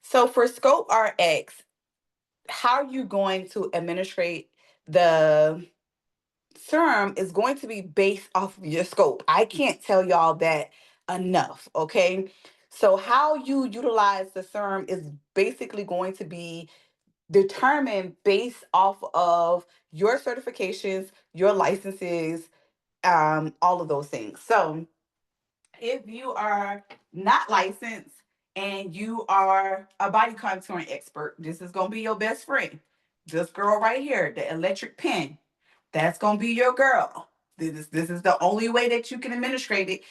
So for Scope RX, how are you going to administrate the serum is going to be based off of your scope. I can't tell y'all that enough, okay? So how you utilize the serum is basically going to be determined based off of your certifications, your licenses, all of those things. So if you are not licensed and you are a body contouring expert, this is going to be your best friend. This girl right here, the electric pen, that's going to be your girl. This is the only way that you can administrate it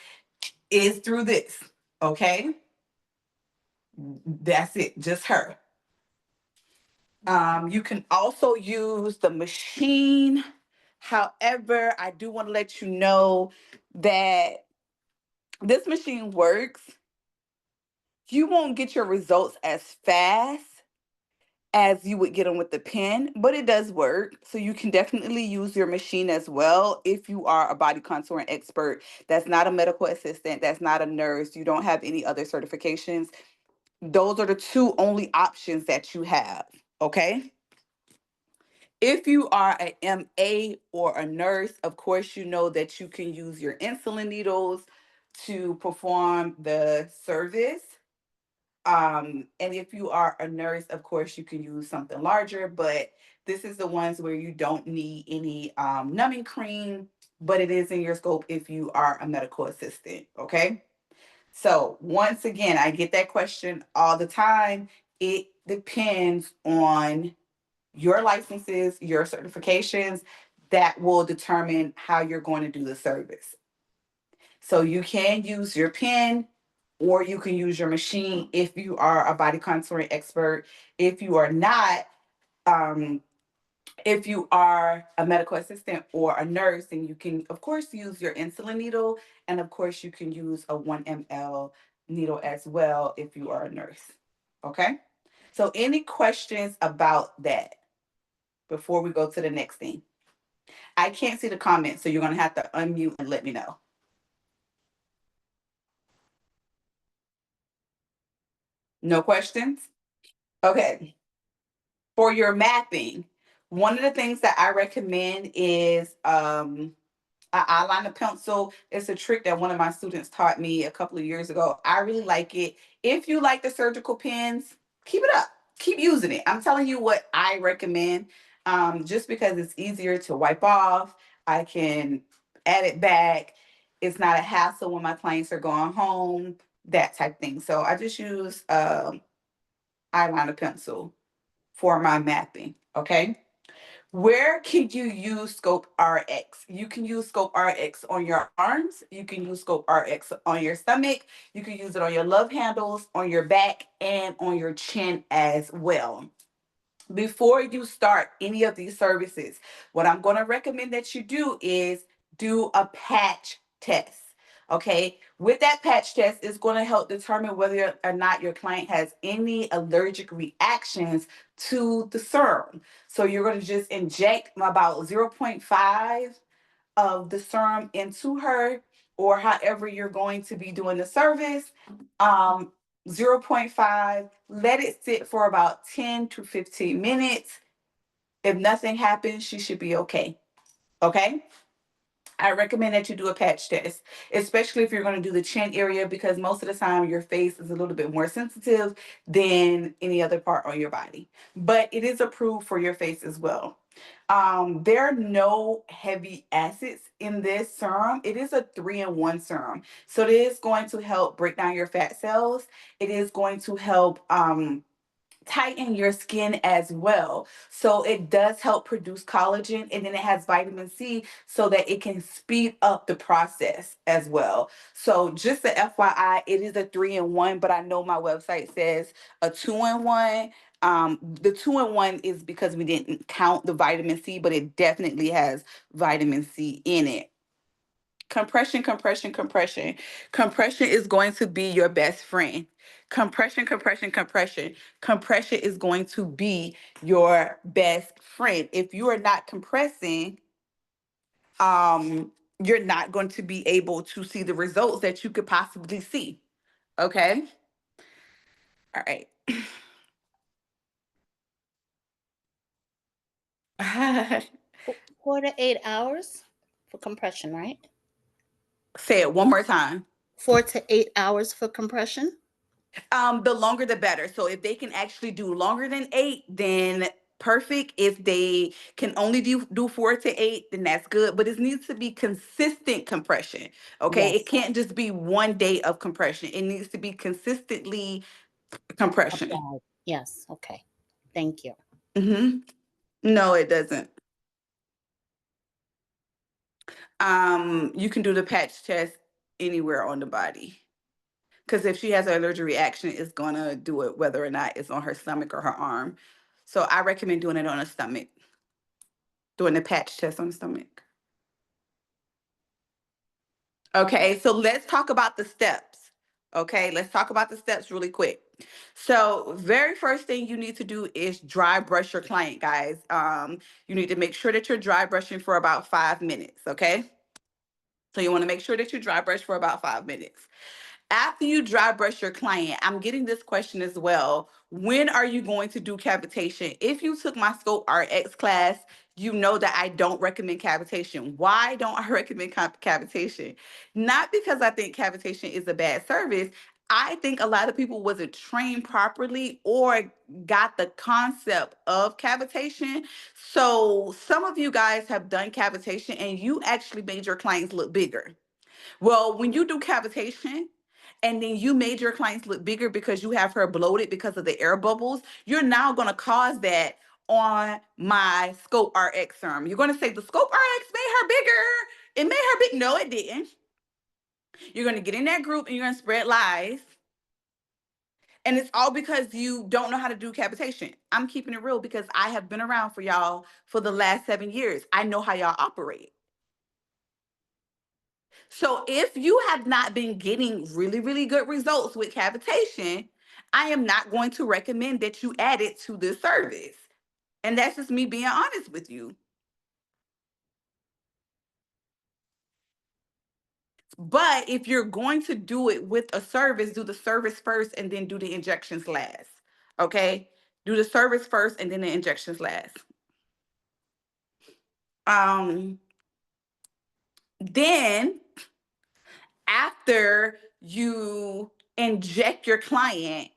is through this. Okay? That's it, just her. You can also use the machine. However, I do want to let you know that this machine works. You won't get your results as fast as you would get them with the pen, but it does work. So you can definitely use your machine as well if you are a body contouring expert that's not a medical assistant, that's not a nurse, you don't have any other certifications. Those are the two only options that you have, okay? If you are an MA or a nurse, of course, you know that you can use your insulin needles to perform the service. And if you are a nurse, of course, you can use something larger, but this is the ones where you don't need any numbing cream, but it is in your scope if you are a medical assistant. Okay. So once again, I get that question all the time. It depends on your licenses, your certifications that will determine how you're going to do the service. So you can use your pen or you can use your machine if you are a body contouring expert. If you are not, um, if you are a medical assistant or a nurse, then you can, of course, use your insulin needle. And of course, you can use a 1 ml needle as well if you are a nurse. Okay. So, any questions about that before we go to the next thing? I can't see the comments, so you're going to have to unmute and let me know. No questions? Okay. For your mapping, one of the things that I recommend is an eyeliner pencil. It's a trick that one of my students taught me a couple of years ago. I really like it. If you like the surgical pens, keep it up. Keep using it. I'm telling you what I recommend. Just because it's easier to wipe off. I can add it back. It's not a hassle when my clients are going home, that type thing. So I just use eyeliner pencil for my mapping. Okay. Where can you use Scope RX? You can use Scope RX on your arms. You can use Scope RX on your stomach. You can use it on your love handles, on your back, and on your chin as well. Before you start any of these services, what I'm going to recommend that you do is do a patch test. Okay, with that patch test, it's going to help determine whether or not your client has any allergic reactions to the serum. So you're going to just inject about zero point 0.5 of the serum into her, or however you're going to be doing the service. Um, zero point 0.5, let it sit for about 10 to 15 minutes. If nothing happens, she should be okay. Okay? I recommend that you do a patch test, especially if you're going to do the chin area, because most of the time your face is a little bit more sensitive than any other part on your body. But it is approved for your face as well. There are no heavy acids in this serum. It is a 3-in-1 serum. So it is going to help break down your fat cells. It is going to help tighten your skin as well. So it does help produce collagen, and then it has vitamin C so that it can speed up the process as well. So just the FYI, it is a 3-in-1, but I know my website says a 2-in-1. The 2-in-1 is because we didn't count the vitamin C, but it definitely has vitamin C in it. Compression, compression, compression. Compression is going to be your best friend. Compression, compression, compression. Compression is going to be your best friend. If you are not compressing, you're not going to be able to see the results that you could possibly see. Okay? All right. 4 to 8 hours for compression, right? Say it one more time. 4 to 8 hours for compression. The longer the better. So if they can actually do longer than 8, then perfect. If they can only do 4 to 8, then that's good. But it needs to be consistent compression. Okay. It Yes. can't just be one day of compression. It needs to be consistently compression. Applied. Yes. Okay. Thank you. Hmm. No, it doesn't. You can do the patch test anywhere on the body. Because if she has an allergic reaction, it's gonna do it whether or not it's on her stomach or her arm. So I recommend doing it on a stomach, doing the patch test on the stomach. Okay, so let's talk about the steps. Okay, let's talk about the steps really quick. So, very first thing you need to do is dry brush your client, guys. You need to make sure that you're dry brushing for about 5 minutes. Okay, so you want to make sure that you dry brush for about 5 minutes. After you dry brush your client, I'm getting this question as well. When are you going to do cavitation? If you took my Scope RX class, you know that I don't recommend cavitation. Why don't I recommend cavitation? Not because I think cavitation is a bad service. I think a lot of people wasn't trained properly or got the concept of cavitation. So some of you guys have done cavitation and you actually made your clients look bigger. Well, when you do cavitation and then you made your clients look bigger because you have her bloated because of the air bubbles, you're now going to cause that on my Scope RX serum. You're going to say the Scope RX made her bigger. It made her big. No, it didn't. You're going to get in that group and you're going to spread lies. And it's all because you don't know how to do cavitation. I'm keeping it real because I have been around for y'all for the last 7 years. I know how y'all operate. So if you have not been getting really, really good results with cavitation, I am not going to recommend that you add it to this service. And that's just me being honest with you. But if you're going to do it with a service, do the service first and then do the injections last. Okay? Do the service first and then the injections last. Um, then after you inject your client,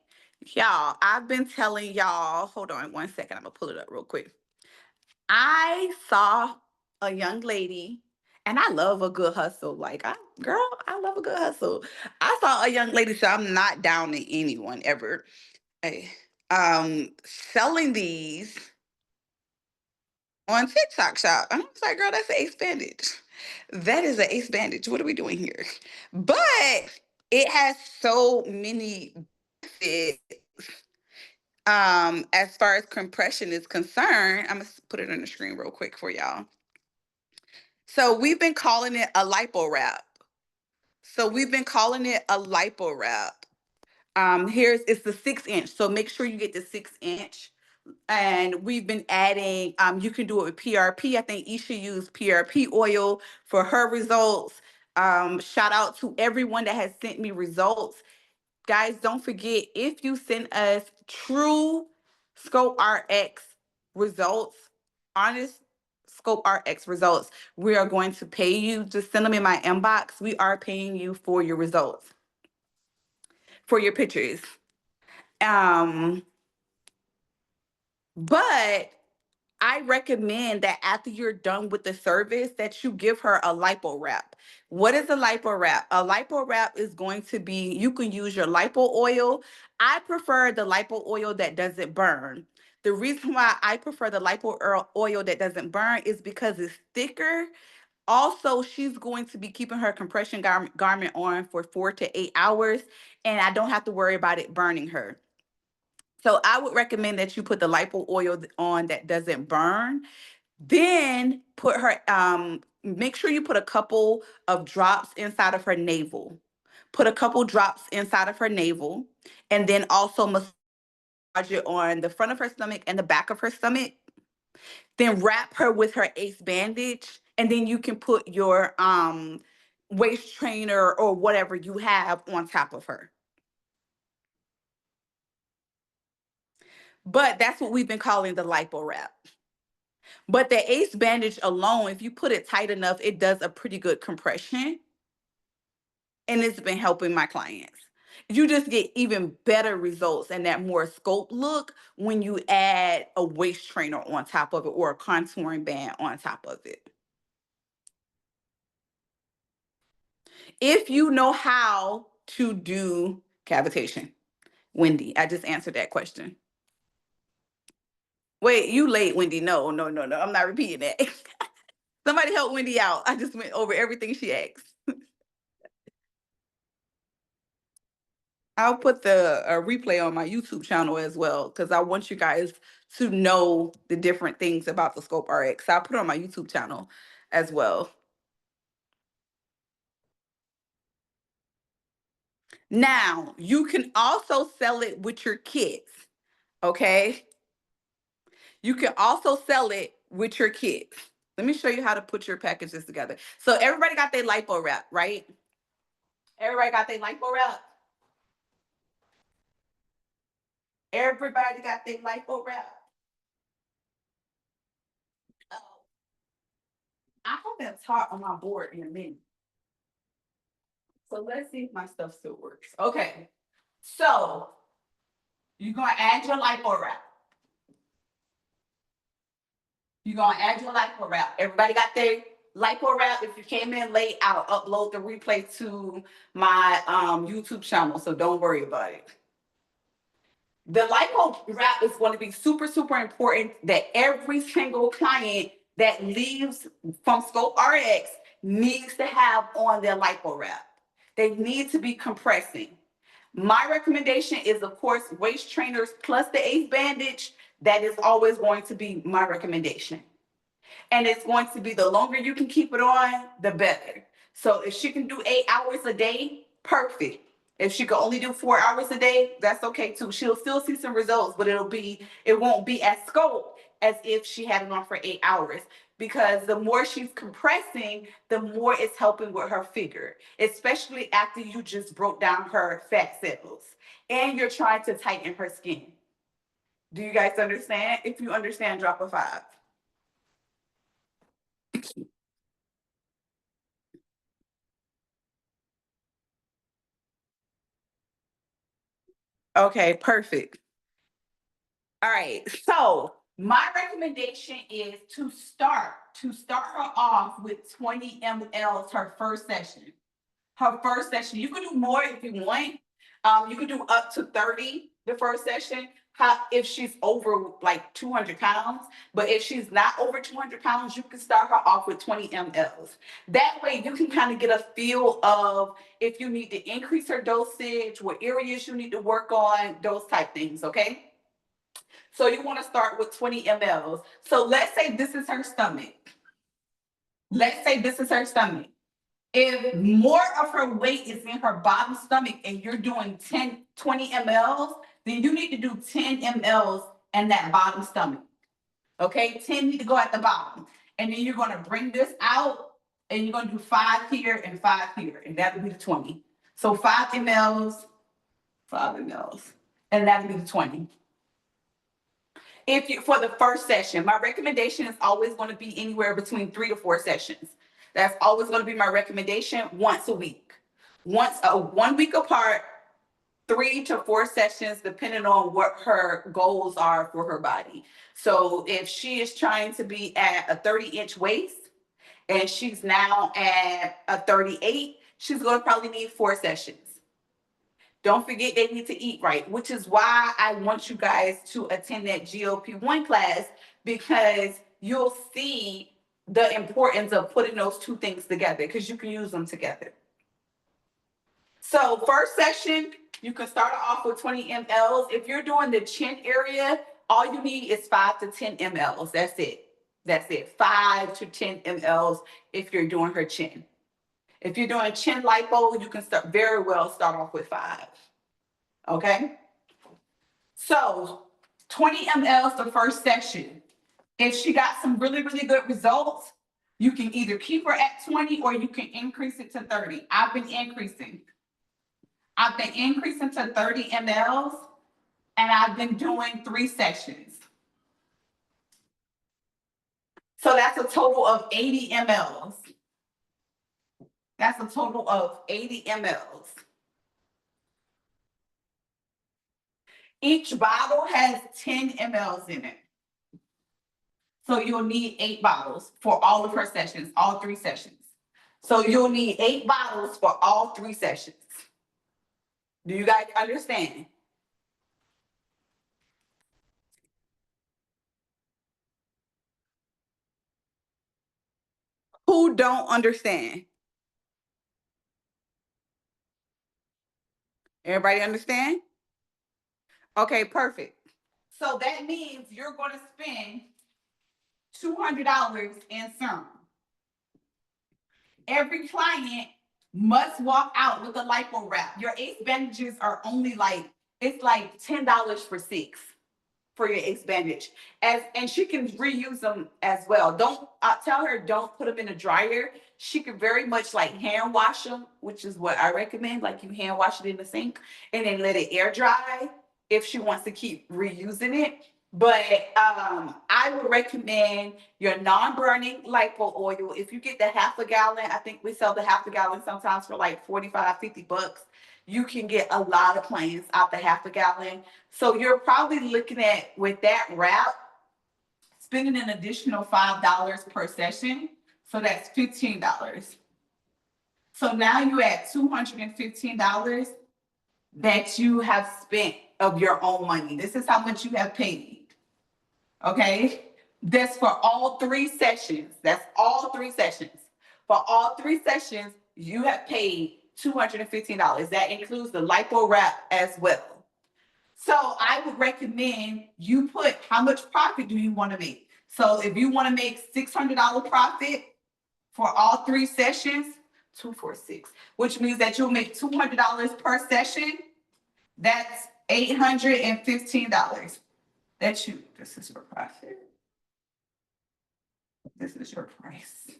y'all, I've been telling y'all, hold on one second, I'm gonna pull it up real quick. I saw a young lady, and I love a good hustle. Like, girl, I love a good hustle. I saw a young lady, so I'm not down to anyone ever. eh, Selling these on TikTok shop. And I was like, girl, that's an ace bandage. That is an ace bandage. What are we doing here? But it has so many benefits. As far as compression is concerned, I'm gonna put it on the screen real quick for y'all. So we've been calling it a lipo wrap. So we've been calling it a lipo wrap. Here's it's the 6 inch. So make sure you get the 6 inch. And we've been adding, you can do it with PRP. I think Isha used PRP oil for her results. Shout out to everyone that has sent me results. Guys, don't forget, if you send us true Scope RX results, honest Scope RX results, we are going to pay you. Just send them in my inbox. We are paying you for your results, for your pictures. Um, but I recommend that after you're done with the service, that you give her a lipo wrap. What is a lipo wrap? A lipo wrap is going to be, you can use your lipo oil. I prefer the lipo oil that doesn't burn. The reason why I prefer the lipo oil that doesn't burn is because it's thicker. Also, she's going to be keeping her compression garment on for 4 to 8 hours, and I don't have to worry about it burning her. So I would recommend that you put the lipo oil on that doesn't burn. Then put her, make sure you put a couple of drops inside of her navel. Put a couple drops inside of her navel, and then also massage it on the front of her stomach and the back of her stomach. Then wrap her with her ace bandage, and then you can put your waist trainer or whatever you have on top of her. But that's what we've been calling the lipo wrap. But the ACE bandage alone, if you put it tight enough, it does a pretty good compression. And it's been helping my clients. You just get even better results and that more sculpt look when you add a waist trainer on top of it or a contouring band on top of it. If you know how to do cavitation. Wendy, I just answered that question. Wait, you late, Wendy. No. I'm not repeating that. Somebody help Wendy out. I just went over everything she asked. I'll put the replay on my YouTube channel as well because I want you guys to know the different things about the Scope RX. I'll put it on my YouTube channel as well. Now, you can also sell it with your kits, okay? You can also sell it with your kits. Let me show you how to put your packages together. So everybody got their lipo wrap, right? Everybody got their lipo wrap? Everybody got their lipo wrap? Oh, I haven't taught on my board in a minute. So let's see if my stuff still works. Okay. So you're going to add your lipo wrap. You're going to add your lipo wrap. Everybody got their lipo wrap? If you came in late, I'll upload the replay to my YouTube channel. So don't worry about it. The lipo wrap is going to be super, super important that every single client that leaves from Scope RX needs to have on their lipo wrap. They need to be compressing. My recommendation is, of course, waist trainers plus the ACE bandage. That is always going to be my recommendation. And it's going to be the longer you can keep it on, the better. So if she can do 8 hours a day, perfect. If she can only do 4 hours a day, that's okay too. She'll still see some results, but it won't be as scope as if she had it on for 8 hours. Because the more she's compressing, the more it's helping with her figure, especially after you just broke down her fat cells and you're trying to tighten her skin. Do you guys understand? If you understand, drop a 5. Okay, perfect. All right. So my recommendation is to start her off with 20 mLs her first session. Her first session. You can do more if you want. You can do up to 30 the first session. If she's over like 200 pounds, but if she's not over 200 pounds, you can start her off with 20 mLs. That way you can kind of get a feel of if you need to increase her dosage, what areas you need to work on, those type things, okay? So you want to start with 20 mLs. So let's say this is her stomach. Let's say this is her stomach. If more of her weight is in her bottom stomach and you're doing 20 mLs, then you need to do 10 mLs in that bottom stomach. Okay, 10 need to go at the bottom. And then you're going to bring this out and you're going to do 5 here and 5 here. And that would be the 20. So 5 mLs, 5 mLs. And that would be the 20. If you for the first session, my recommendation is always going to be anywhere between 3 to 4 sessions. That's always going to be my recommendation once a week. Once 1 week apart, 3 to 4 sessions, depending on what her goals are for her body. So if she is trying to be at a 30-inch waist and she's now at a 38, she's going to probably need 4 sessions. Don't forget they need to eat right, which is why I want you guys to attend that GLP-1 class, because you'll see the importance of putting those two things together because you can use them together. So first session, you can start off with 20 mLs. If you're doing the chin area, all you need is 5 to 10 mLs. That's it. That's it. 5 to 10 mLs if you're doing her chin. If you're doing chin lipo, you can very well start off with 5. Okay? So 20 mLs the first session. If she got some really, really good results, you can either keep her at 20 or you can increase it to 30. I've been increasing to 30 mLs and I've been doing 3 sessions. So that's a total of 80 mLs. That's a total of 80 mLs. Each bottle has 10 mLs in it. So you'll need 8 bottles for all of her sessions, all 3 sessions. So you'll need 8 bottles for all 3 sessions. Do you guys understand? Who don't understand? Everybody understand? Okay, perfect. So that means you're going to spend $200 in serum. Every client must walk out with a lipo wrap. Your ace bandages are only like, it's like $10 for 6 for your ace bandage. And she can reuse them as well. Don't tell her don't put them in a dryer. She can very much like hand wash them, which is what I recommend. Like you hand wash it in the sink and then let it air dry if she wants to keep reusing it. But I would recommend your non-burning lipo oil. If you get the half a gallon, I think we sell the half a gallon sometimes for like 45, 50 bucks. You can get a lot of plants out the half a gallon. So you're probably looking at, with that wrap, spending an additional $5 per session. So that's $15. So now you at $215 that you have spent of your own money. This is how much you have paid. Okay? That's for all 3 sessions. That's all 3 sessions. For all 3 sessions, you have paid $215. That includes the lipo wrap as well. So I would recommend you put how much profit do you want to make? So if you want to make $600 profit for all 3 sessions, 246, which means that you'll make $200 per session. That's $815. That's you. This is your profit. This is your price.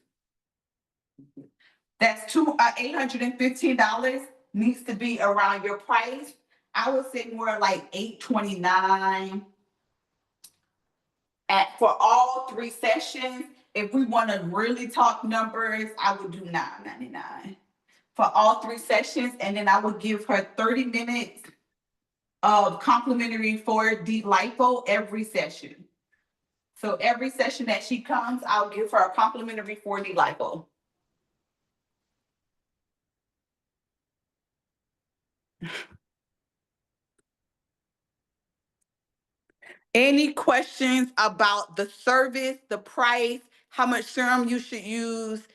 That's $815 needs to be around your price. I would say more like $829 for all 3 sessions. If we want to really talk numbers, I would do $9.99 for all 3 sessions, and then I would give her 30 minutes of complimentary 4D lipo every session. So every session that she comes, I'll give her a complimentary 4D lipo. Any questions about the service, the price, how much serum you should use,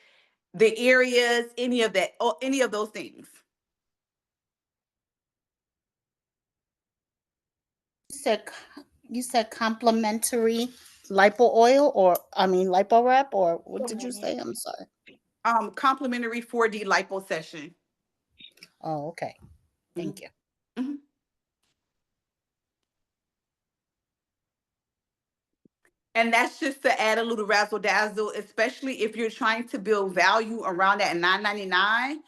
the areas, any of that, or any of those things? You said complimentary lipo oil, or I mean lipo wrap, or what did you say? I'm sorry. Complimentary 4D lipo session. Oh, okay. Thank you. Mm-hmm. And that's just to add a little razzle dazzle, especially if you're trying to build value around that $9.99.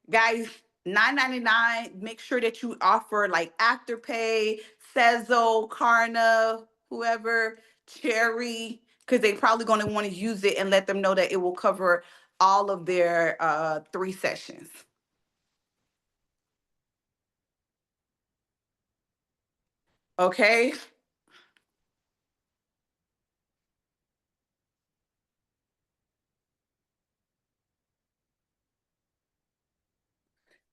Guys, $9.99, make sure that you offer like Afterpay, Sezzle, Klarna, whoever, Cherry, because they're probably going to want to use it, and let them know that it will cover all of their 3 sessions. Okay.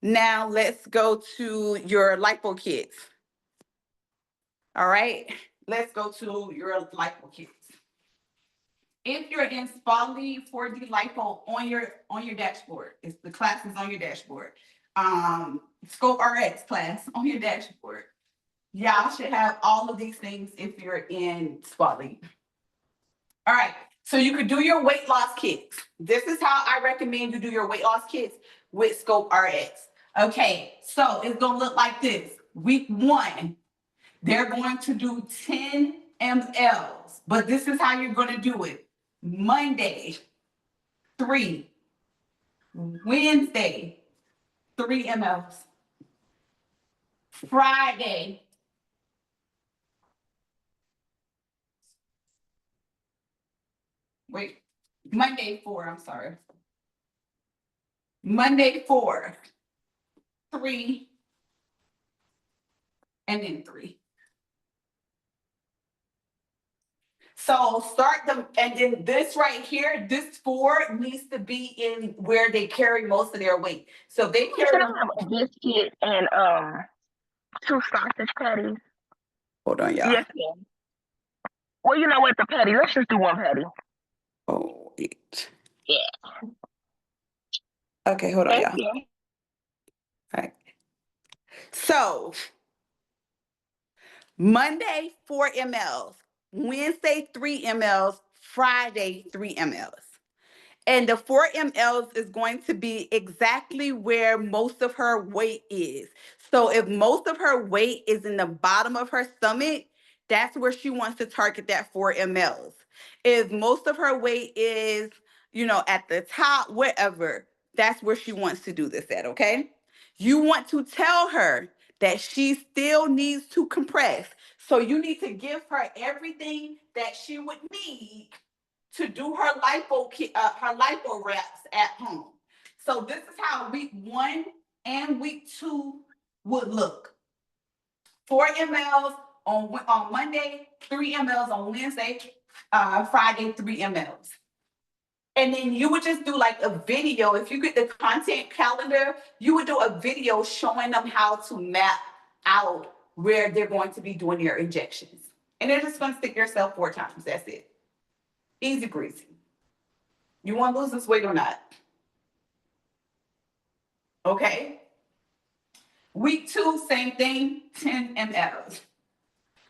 Now let's go to your lipo kits. All right, let's go to your lipo kits. If you're in Spally 4D lipo on your dashboard, it's the class is on your dashboard. Scope RX class on your dashboard. Y'all should have all of these things if you're in Spally. All right, so you could do your weight loss kits. This is how I recommend you do your weight loss kits with Scope RX. Okay, so it's gonna look like this. Week 1, they're going to do 10 mLs, but this is how you're going to do it. Monday, 3. Wednesday, 3 mLs. Friday, wait, Monday 4, I'm sorry. Monday 4, 3, and then 3. So start them, and then this right here, this 4 needs to be in where they carry most of their weight. So they Can carry. I have a biscuit and 2 sausage patties? Hold on, y'all. Yes, ma'am. Well, you know what, the patty. Let's just do 1 patty. Oh, wait. Yeah. Okay, hold on, Thank y'all. you. All right. So Monday 4 mLs, Wednesday 3 mLs, Friday 3 mLs. And the 4 mLs is going to be exactly where most of her weight is. So if most of her weight is in the bottom of her stomach, that's where she wants to target that 4 mLs. If most of her weight is, at the top, wherever, that's where she wants to do this at, okay? You want to tell her that she still needs to compress. So you need to give her everything that she would need to do her lipo reps at home. So this is how week 1 and week 2 would look. 4 mLs on Monday, 3 mLs on Wednesday, Friday, 3 mLs. And then you would just do like a video. If you get the content calendar, you would do a video showing them how to map out where they're going to be doing their injections. And they're just going to stick yourself 4 times. That's it. Easy breezy. You want to lose this weight or not? Okay. Week 2, same thing, 10 mLs.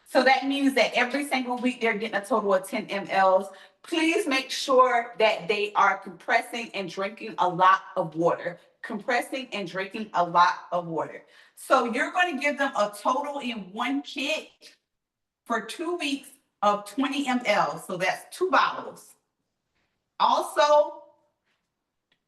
So that means that every single week they're getting a total of 10 mLs. Please make sure that they are compressing and drinking a lot of water. Compressing and drinking a lot of water. So you're going to give them a total in 1 kit for 2 weeks of 20 mLs. So that's 2 bottles. Also,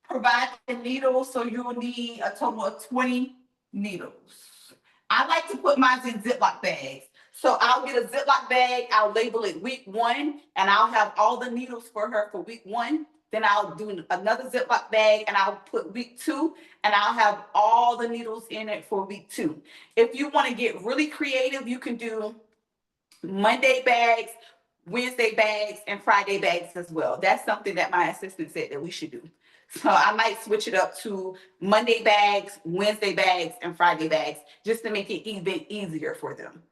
provide the needles, so you'll need a total of 20 needles. I like to put mine in Ziploc bags. So I'll get a Ziploc bag, I'll label it week 1, and I'll have all the needles for her for week 1. Then I'll do another Ziploc bag and I'll put week 2, and I'll have all the needles in it for week 2. If you want to get really creative, you can do Monday bags, Wednesday bags, and Friday bags as well. That's something that my assistant said that we should do. So I might switch it up to Monday bags, Wednesday bags, and Friday bags just to make it even easier for them.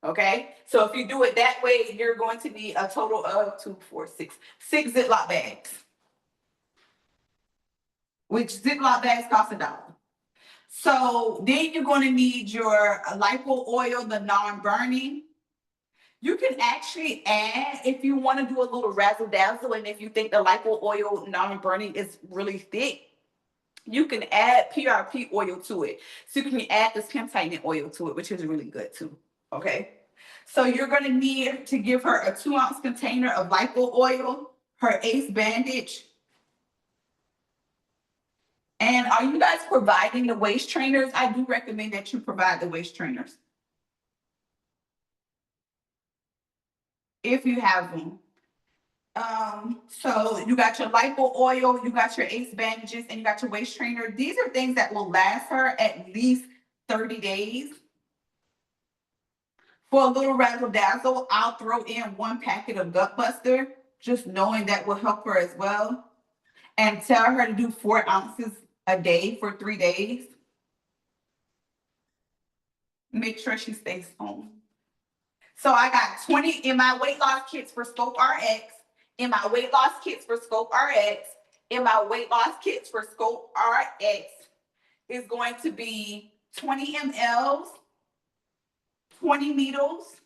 Okay, so if you do it that way, you're going to need a total of 2, 4, 6 Ziploc bags, which Ziploc bags cost $1. So then you're going to need your lipo oil, the non-burning. You can actually add, if you want to do a little razzle dazzle, and if you think the lipo oil non-burning is really thick, you can add PRP oil to it. So you can add the skin tightening oil to it, which is really good too. Okay. So you're going to need to give her a 2-ounce container of lipo oil, her ACE bandage. And are you guys providing the waist trainers? I do recommend that you provide the waist trainers, if you have them. So you got your lipo oil, you got your ACE bandages, and you got your waist trainer. These are things that will last her at least 30 days. For a little razzle dazzle, I'll throw in 1 packet of Gut Buster, just knowing that will help her as well. And tell her to do 4 ounces a day for 3 days. Make sure she stays home. So I got 20 in my weight loss kits for Sculpt RX, in my weight loss kits for Sculpt RX, in my weight loss kits for Sculpt RX is going to be 20 mLs, 20 needles.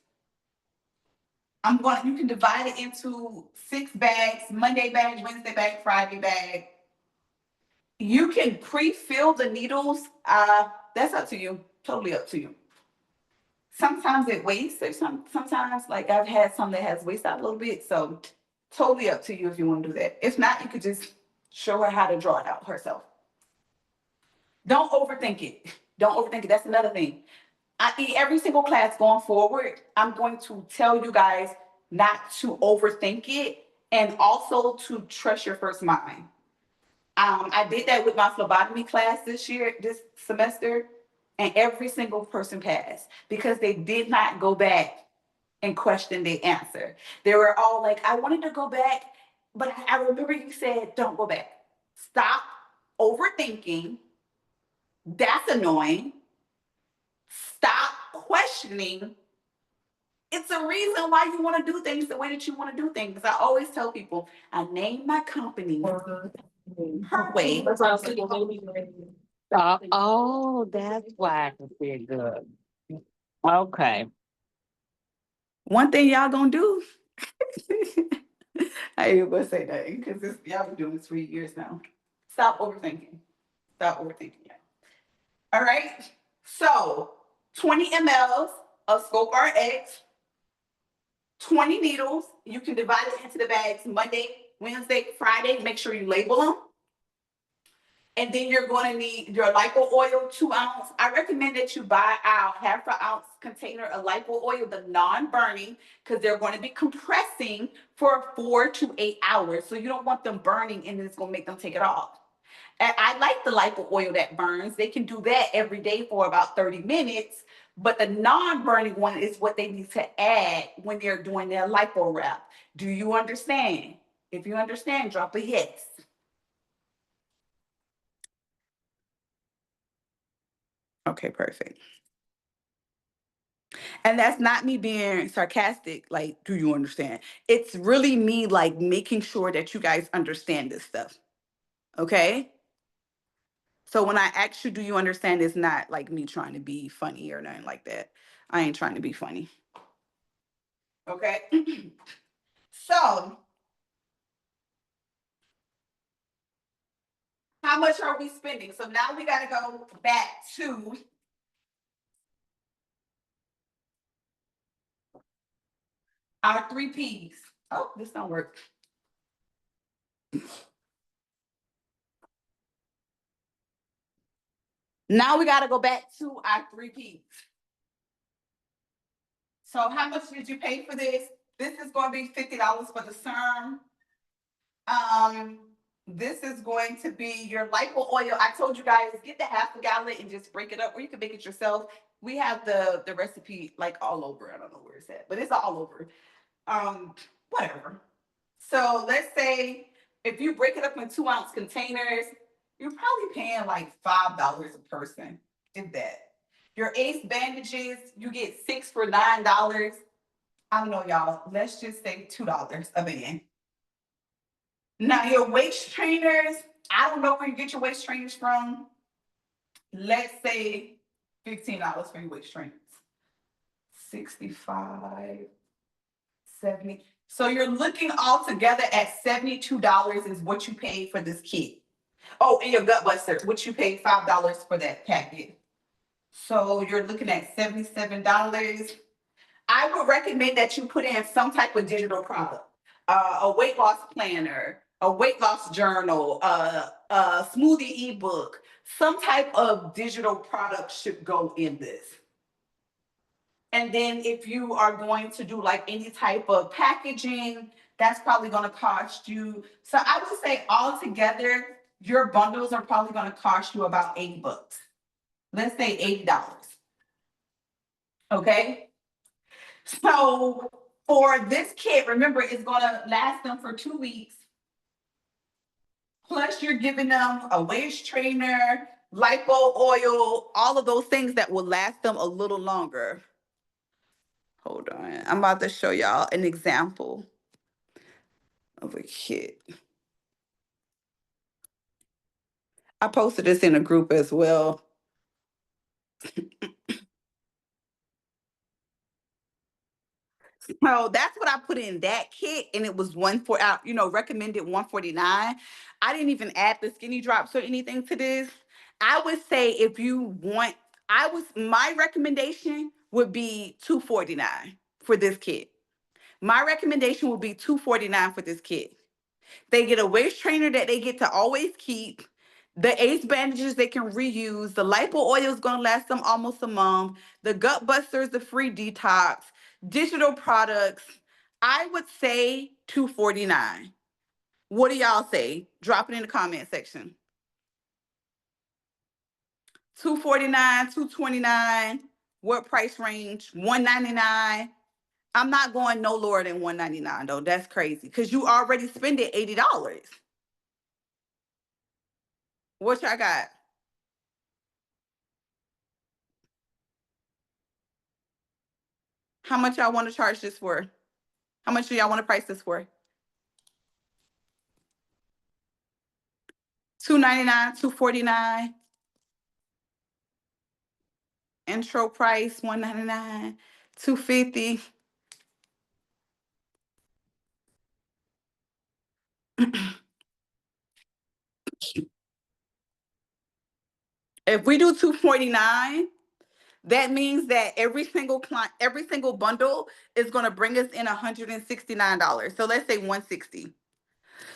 You can divide it into 6 bags, Monday bag, Wednesday bag, Friday bag. You can pre-fill the needles. That's up to you, totally up to you. Sometimes it wastes, or sometimes like I've had some that has wasted out a little bit. So totally up to you if you want to do that. If not, you could just show her how to draw it out herself. Don't overthink it. Don't overthink it. That's another thing. Every single class going forward, I'm going to tell you guys not to overthink it and also to trust your first mind. I did that with my phlebotomy class this semester, and every single person passed because they did not go back and question the answer. They were all like, I wanted to go back, but I remember you said, don't go back. Stop overthinking. That's annoying. Stop questioning. It's a reason why you want to do things the way that you want to do things. I always tell people, I named my company her way. Oh, that's why I can feel good. Okay. One thing y'all gonna do, I ain't even gonna say that because y'all been doing this for years now. Stop overthinking. Stop overthinking it. All right. So 20 mLs of Sculpt RX, 20 needles. You can divide it into the bags Monday, Wednesday, Friday. Make sure you label them. And then you're going to need your lipo oil, 2 ounce. I recommend that you buy a half an ounce container of lipo oil, the non-burning, because they're going to be compressing for 4 to 8 hours. So you don't want them burning and it's going to make them take it off. And I like the lipo oil that burns. They can do that every day for about 30 minutes. But the non-burning one is what they need to add when they're doing their lipo wrap. Do you understand? If you understand, drop a yes. Okay, perfect. And that's not me being sarcastic, like, do you understand? It's really me like making sure that you guys understand this stuff. Okay? So when I ask you, do you understand? It's not like me trying to be funny or nothing like that. I ain't trying to be funny. Okay? So how much are we spending? So now we got to go back to our 3 Ps. Oh, this don't work. Now we got to go back to our 3 Ps. So how much did you pay for this? This is going to be $50 for the serum. This is going to be your lipo oil. I told you guys, get the half a gallon and just break it up, or you can make it yourself. We have the recipe like all over. I don't know where it's at, but it's all over. Whatever. So let's say if you break it up in 2 ounce containers, you're probably paying like $5 a person, if that. Your ACE bandages, you get 6 for $9. I don't know, y'all. Let's just say $2 a band. Now, your waist trainers, I don't know where you get your waist trainers from. Let's say $15 for your waist trainers. 65, 70. So you're looking all together at $72 is what you paid for this kit. Oh, and your gut buster, which you paid $5 for that packet. So you're looking at $77. I would recommend that you put in some type of digital product, a weight loss planner, a weight loss journal, a smoothie ebook. Some type of digital product should go in this. And then if you are going to do like any type of packaging, that's probably going to cost you. So I would say altogether, your bundles are probably going to cost you about $80. Let's say $80. Okay. So for this kit, remember, it's going to last them for 2 weeks. Plus, you're giving them a waist trainer, lipo oil, all of those things that will last them a little longer. Hold on. I'm about to show y'all an example of a kit. I posted this in a group as well. So that's what I put in that kit, and it was recommended $149. I didn't even add the skinny drops or anything to this. I would say if you want, my recommendation would be $249 for this kit. My recommendation would be $249 for this kit. They get a waist trainer that they get to always keep. The ACE bandages they can reuse. The lipo oil is going to last them almost a month. The gut buster is the free detox. Digital products. I would say $249. What do y'all say? Drop it in the comment section. $249, $229. What price range? $199. I'm not going no lower than $199 though. That's crazy because you already spent it $80. What y'all got? How much y'all want to charge this for? How much do y'all want to price this for? $299, $249. Intro price $199, $250. If we do $249, that means that every single client, every single bundle is going to bring us in $169. So let's say 160.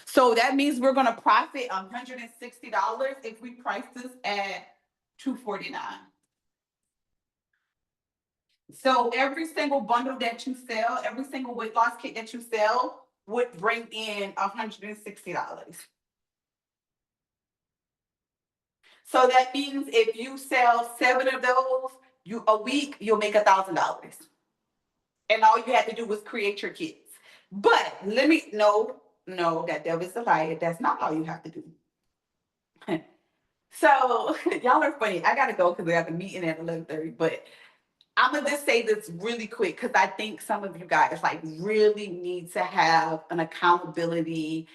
So that means we're going to profit $160 if we price this at $249. So every single bundle that you sell, every single weight loss kit that you sell would bring in $160. So that means if you sell 7 of those a week, you'll make $1,000. And all you have to do was create your kits. But that devil's a liar. That's not all you have to do. So y'all are funny. I gotta go because I have a meeting at 11:30. But I'm gonna just say this really quick because I think some of you guys like really need to have an accountability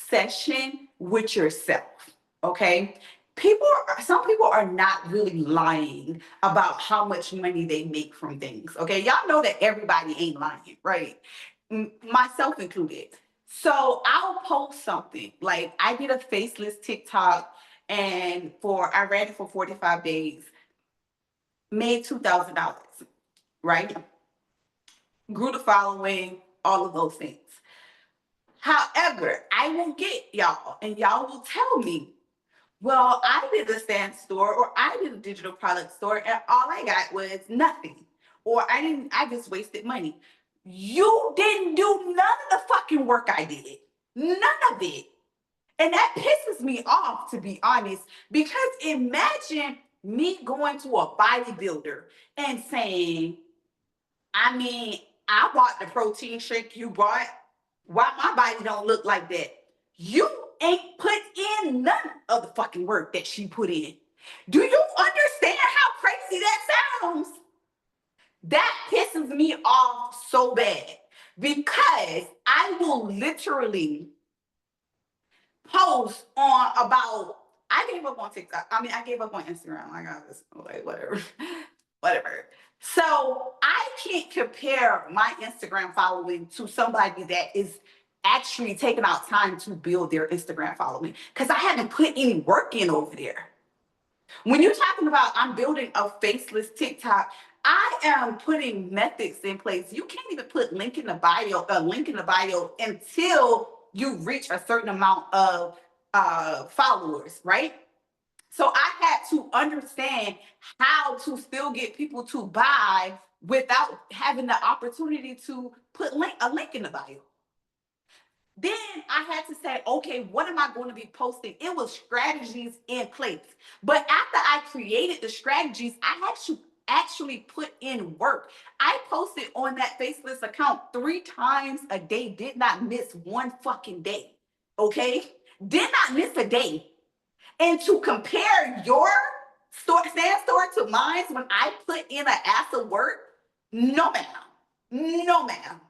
session with yourself. Okay. Some people are not really lying about how much money they make from things. Okay. Y'all know that everybody ain't lying, right? Myself included. So I'll post something like I did a faceless TikTok and I ran it for 45 days, made $2,000, right? Grew the following, all of those things. However, I will get y'all and y'all will tell me, well, I did a stand store or I did a digital product store and all I got was nothing. Or I just wasted money. You didn't do none of the fucking work I did. None of it. And that pisses me off, to be honest, because imagine me going to a bodybuilder and saying, I mean, I bought the protein shake you bought. Why my body don't look like that? You ain't put in none of the fucking work that she put in. Do you understand how crazy that sounds? That pisses me off so bad because I will literally post on about, I gave up on TikTok. I mean, I gave up on Instagram. I got this, like, whatever. Whatever. So I can't compare my Instagram following to somebody that is actually taking out time to build their Instagram following because I haven't put any work in over there. When you're talking about I'm building a faceless TikTok, I am putting methods in place. You can't even put a link in the bio until you reach a certain amount of followers, right? So I had to understand how to still get people to buy without having the opportunity to put a link in the bio. Then I had to say, okay, what am I going to be posting? It was strategies in place. But after I created the strategies, I had to actually put in work. I posted on that faceless account 3 times a day, did not miss one fucking day. Okay? Did not miss a day. And to compare your stand store to mine when I put in an ass of work, no ma'am. No ma'am.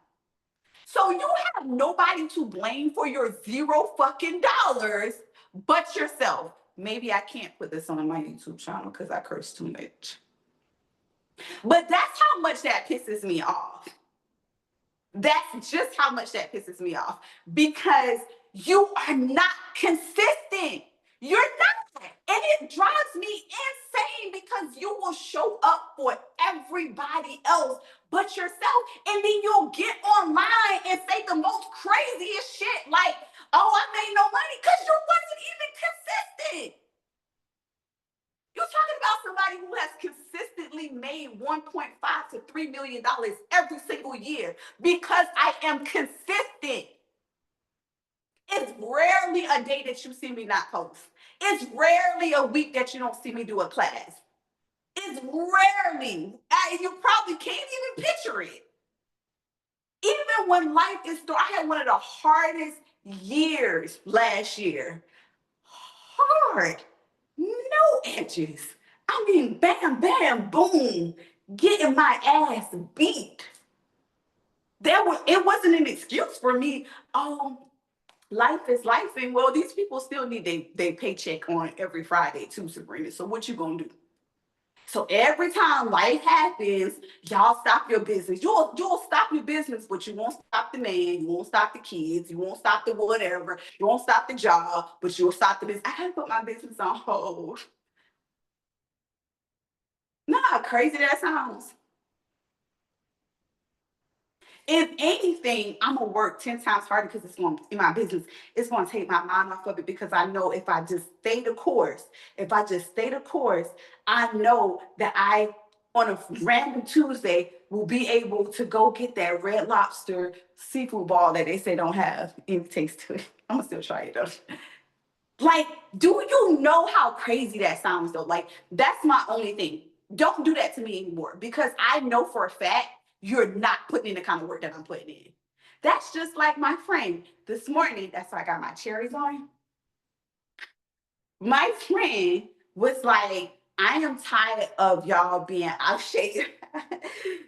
So you have nobody to blame for your $0 fucking dollars but yourself. Maybe I can't put this on my YouTube channel because I curse too much. But that's how much that pisses me off. That's just how much that pisses me off because you are not consistent. You're not. And it drives me insane because you will show up for everybody else but yourself. And then you'll get online and say the most craziest shit like, oh, I made no money because you wasn't even consistent. You're talking about somebody who has consistently made $1.5 to $3 million every single year because I am consistent. It's rarely a day that you see me not post. It's rarely a week that you don't see me do a class. It's rarely. You probably can't even picture it. Even when life is still, I had one of the hardest years last year. Hard. No edges. I mean, bam, bam, boom, getting my ass beat. It wasn't an excuse for me. Oh, life is life. And well, these people still need their paycheck on every Friday too, Sabrina. So what you gonna do? So every time life happens, y'all stop your business. You'll stop your business, but you won't stop the man. You won't stop the kids. You won't stop the whatever. You won't stop the job, but you'll stop the business. I gotta put my business on hold. Know how crazy that sounds? If anything, I'm gonna work 10 times harder because it's going in my business. It's gonna take my mind off of it because I know if I just stay the course, I know that I on a random Tuesday will be able to go get that Red Lobster seafood ball that they say don't have any taste to it. I'm gonna still try it though. Like, do you know how crazy that sounds though? Like, that's my only thing. Don't do that to me anymore because I know for a fact you're not putting in the kind of work that I'm putting in. That's just like my friend this morning. That's why I got my cherries on. My friend was like, I am tired of y'all being out of shape.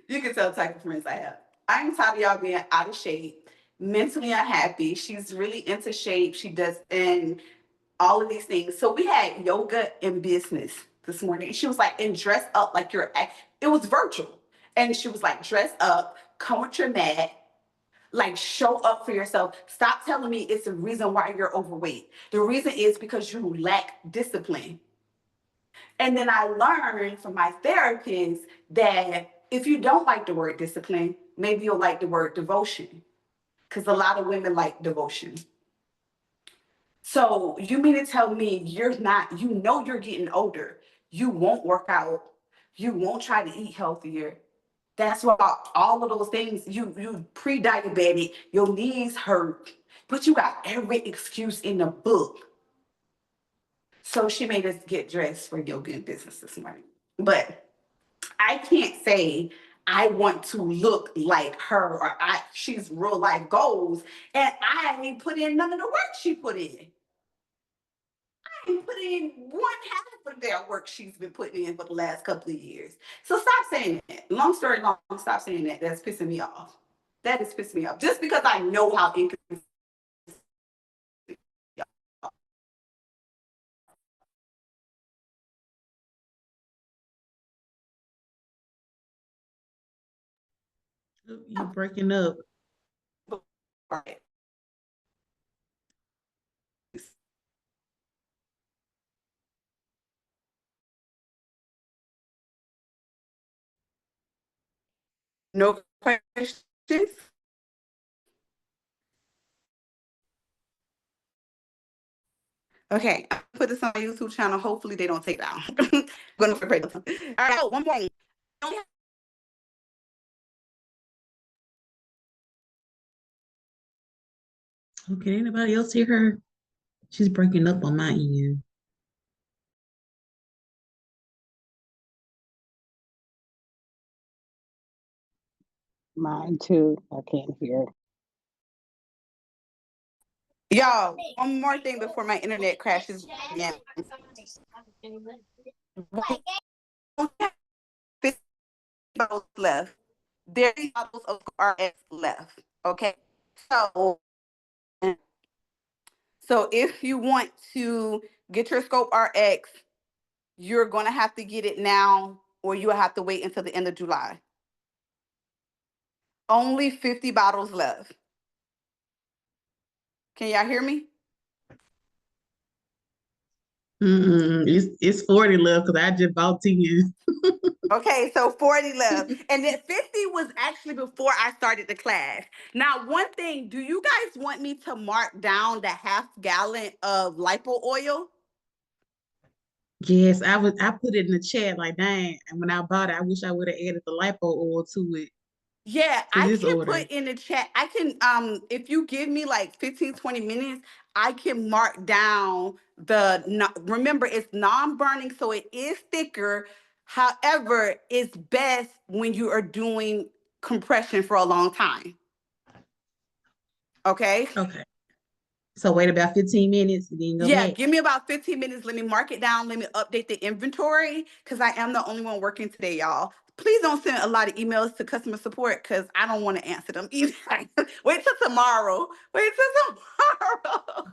You can tell the type of friends I have. I am tired of y'all being out of shape, mentally unhappy. She's really into shape. She does, and all of these things. So we had yoga and business this morning. She was like, and dress up like it was virtual. And she was like, dress up, come with your mat, like show up for yourself. Stop telling me it's the reason why you're overweight. The reason is because you lack discipline. And then I learned from my therapist that if you don't like the word discipline, maybe you'll like the word devotion. Because a lot of women like devotion. So you mean to tell me you're not, you know you're getting older. You won't work out. You won't try to eat healthier. That's why all of those things, you pre-diabetic, your knees hurt, but you got every excuse in the book. So she made us get dressed for yoga and business this morning. But I can't say I want to look like her or she's real life goals, and I ain't put in none of the work she put in. Put in one half of their work she's been putting in for the last couple of years. So stop saying that. Long story long, stop saying that. That's pissing me off. That is pissing me off. Just because I know how inconsistent. You breaking up. No questions? Okay, I'll put this on my YouTube channel. Hopefully they don't take it down. I'm gonna break it. All right, one more thing. Okay, anybody else hear her? She's breaking up on my end. Mine too. I can't hear. Y'all, one more thing before my internet crashes again. 50 bottles left. There's bottles of RX left. Okay. So if you want to get your Scope RX, you're gonna have to get it now, or you'll have to wait until the end of July. Only 50 bottles left. Can y'all hear me? It's 40 left because I just bought 10. Okay, so 40 left. And then 50 was actually before I started the class. Now, one thing, do you guys want me to mark down the half gallon of lipo oil? Yes, I put it in the chat like dang. And when I bought it, I wish I would have added the lipo oil to it Yeah, to I this can order. put in the chat. I can if you give me like 15-20 minutes, I can mark down the remember it's non-burning, so it is thicker. However, it's best when you are doing compression for a long time. Okay? Okay. So wait about 15 minutes and then go Yeah, back. give me about 15 minutes. Let me mark it down. Let me update the inventory because I am the only one working today, y'all. Please don't send a lot of emails to customer support because I don't want to answer them either. Wait till tomorrow. Wait till tomorrow.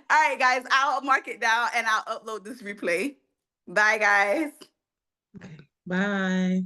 All right, guys, I'll mark it down and I'll upload this replay. Bye, guys. Okay. Bye.